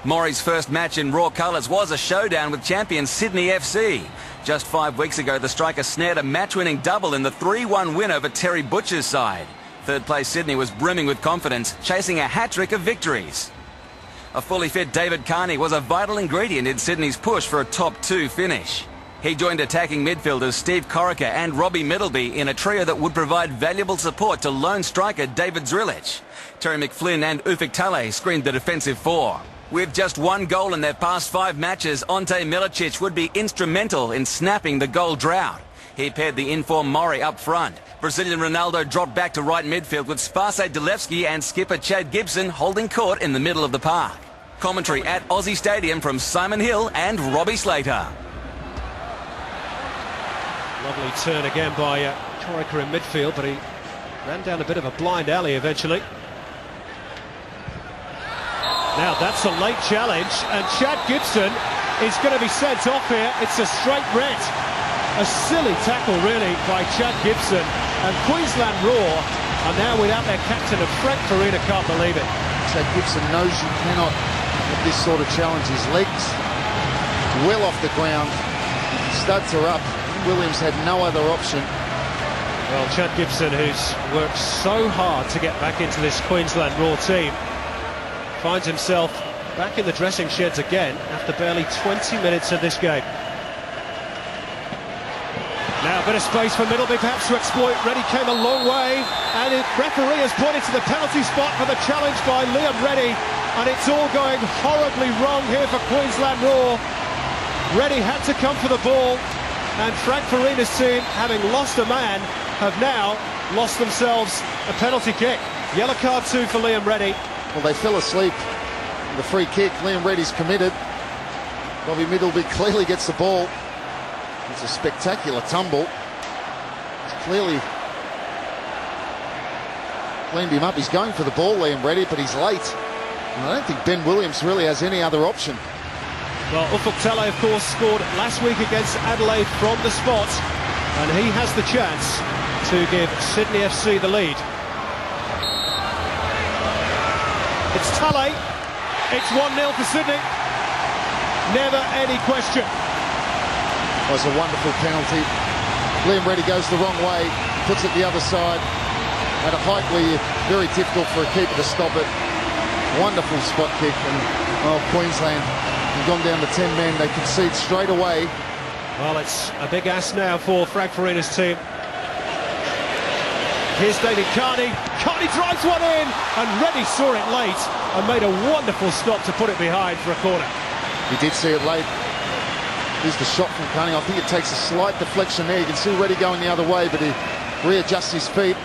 Maury's first match in raw colours was a showdown with champion Sydney FC. Just 5 weeks ago, the striker snared a match-winning double in the 3-1 win over Terry Butcher's side. Third place Sydney was brimming with confidence, chasing a hat-trick of victories. A fully fit David Carney was a vital ingredient in Sydney's push for a top 2 finish. He joined attacking midfielders Steve Corica and Robbie Middleby in a trio that would provide valuable support to lone striker David Zrilic. Terry McFlynn and Ufuk Talay screened the defensive four. With just 1 goal in their past 5 matches, Ante Milicic would be instrumental in snapping the goal drought. He paired the informed Maury up front. Brazilian Ronaldo dropped back to right midfield with Sparse Delevski and skipper Chad Gibson holding court in the middle of the park. Commentary at Aussie Stadium from Simon Hill and Robbie Slater. Lovely turn again by Corica in midfield, but he ran down a bit of a blind alley eventually. Now that's a late challenge, and Chad Gibson is going to be sent off here. It's a straight red. A silly tackle really by Chad Gibson, and Queensland Raw are now without their captain, and Frank Farina can't believe it. Chad Gibson knows you cannot have this sort of challenge. His legs well off the ground, studs are up. Williams had no other option. Well, Chad Gibson, who's worked so hard to get back into this Queensland Raw team, finds himself back in the dressing sheds again after barely 20 minutes of this game. Now a bit of space for Middleby perhaps to exploit. Reddy came a long way, and the referee has pointed to the penalty spot for the challenge by Liam Reddy, and it's all going horribly wrong here for Queensland Raw. Reddy had to come for the ball, and Frank Farina's team, having lost a man, have now lost themselves a penalty kick. Yellow card 2 for Liam Reddy. Well, they fell asleep. The free kick, Liam Reddy's committed. Robbie Middleby clearly gets the ball. It's a spectacular tumble. It's clearly cleaned him up. He's going for the ball, Liam Reddy, but he's late. And I don't think Ben Williams really has any other option. Well, Ufuk Talay, of course, scored last week against Adelaide from the spot, and he has the chance to give Sydney FC the lead. It's Talay. It's 1-0 for Sydney. Never any question. It was a wonderful penalty. Liam Reddy goes the wrong way, puts it the other side. At a height where you're very difficult for a keeper to stop it. Wonderful spot kick, and Queensland have gone down to 10 men. They concede straight away. Well, it's a big ask now for Frank Farina's team. Here's David Carney. Carney drives one in, and Reddy saw it late and made a wonderful stop to put it behind for a corner. He did see it late. Here's the shot from Carney. I think it takes a slight deflection there. You can see Reddy going the other way, but he readjusts his feet.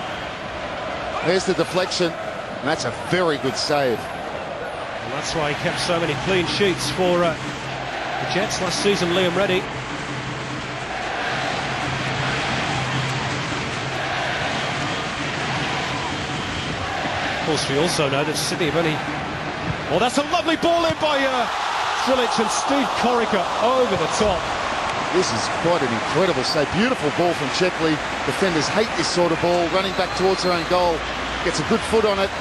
There's the deflection, and that's a very good save. And that's why he kept so many clean sheets for the Jets last season, Liam Reddy. Of course, we also know that Sydney have only... Oh, that's a lovely ball in by Zrilic, and Steve Corica over the top. This is quite an incredible save. Beautiful ball from Checkley. Defenders hate this sort of ball. Running back towards their own goal. Gets a good foot on it.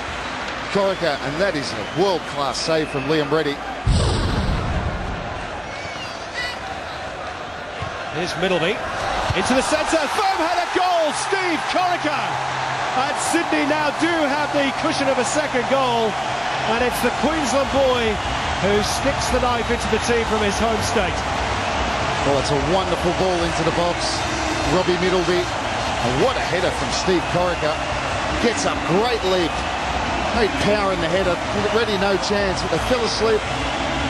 Corica, and that is a world-class save from Liam Reddy. Here's Middleby. Into the centre. Firm header goal. Steve Corica. And Sydney now do have the cushion of a second goal. And it's the Queensland boy who sticks the knife into the team from his home state. Well, it's a wonderful ball into the box. Robbie Middleby. And what a header from Steve Corica. Gets up, great leap. Great power in the header. Reddy no chance. But they fell asleep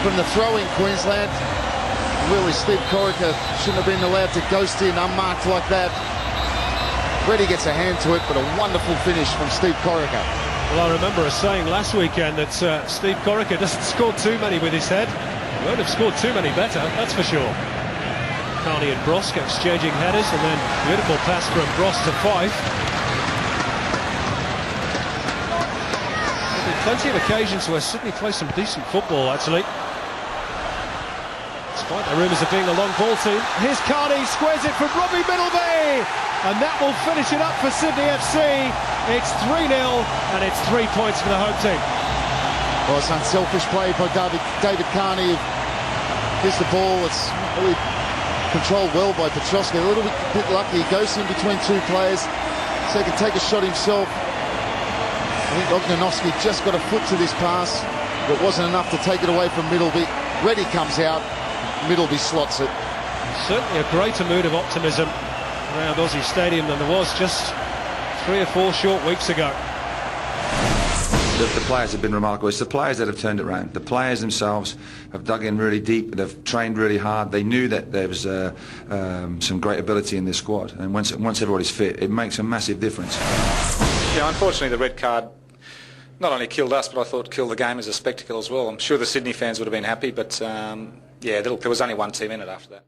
from the throw in Queensland. Really, Steve Corica shouldn't have been allowed to ghost in unmarked like that. Reddy gets a hand to it, but a wonderful finish from Steve Corica. Well, I remember us saying last weekend that Steve Corica doesn't score too many with his head. He won't have scored too many better, that's for sure. Carney and Brosk exchanging headers, and then beautiful pass from Brosk to Fife. There'll be plenty of occasions where Sydney play some decent football, actually. Despite the rumours of being a long ball team. Here's Carney, squares it from Robbie Middleby, and that will finish it up for Sydney FC. It's 3-0, and it's 3 points for the home team. Well, it's unselfish play by David Carney. Here's the ball. It's really controlled well by Petrosky. A little bit lucky. He goes in between two players so he can take a shot himself. I think Ognanovski just got a foot to this pass, but it wasn't enough to take it away from Middleby. Reddy comes out. Middleby slots it. Certainly a greater mood of optimism around Aussie Stadium than there was just 3 or 4 short weeks ago. The players have been remarkable. It's the players that have turned it around. The players themselves have dug in really deep. They've trained really hard. They knew that there was some great ability in this squad. And once everybody's fit, it makes a massive difference. Yeah, unfortunately, the red card not only killed us, but I thought killed the game as a spectacle as well. I'm sure the Sydney fans would have been happy, but yeah, there was only one team in it after that.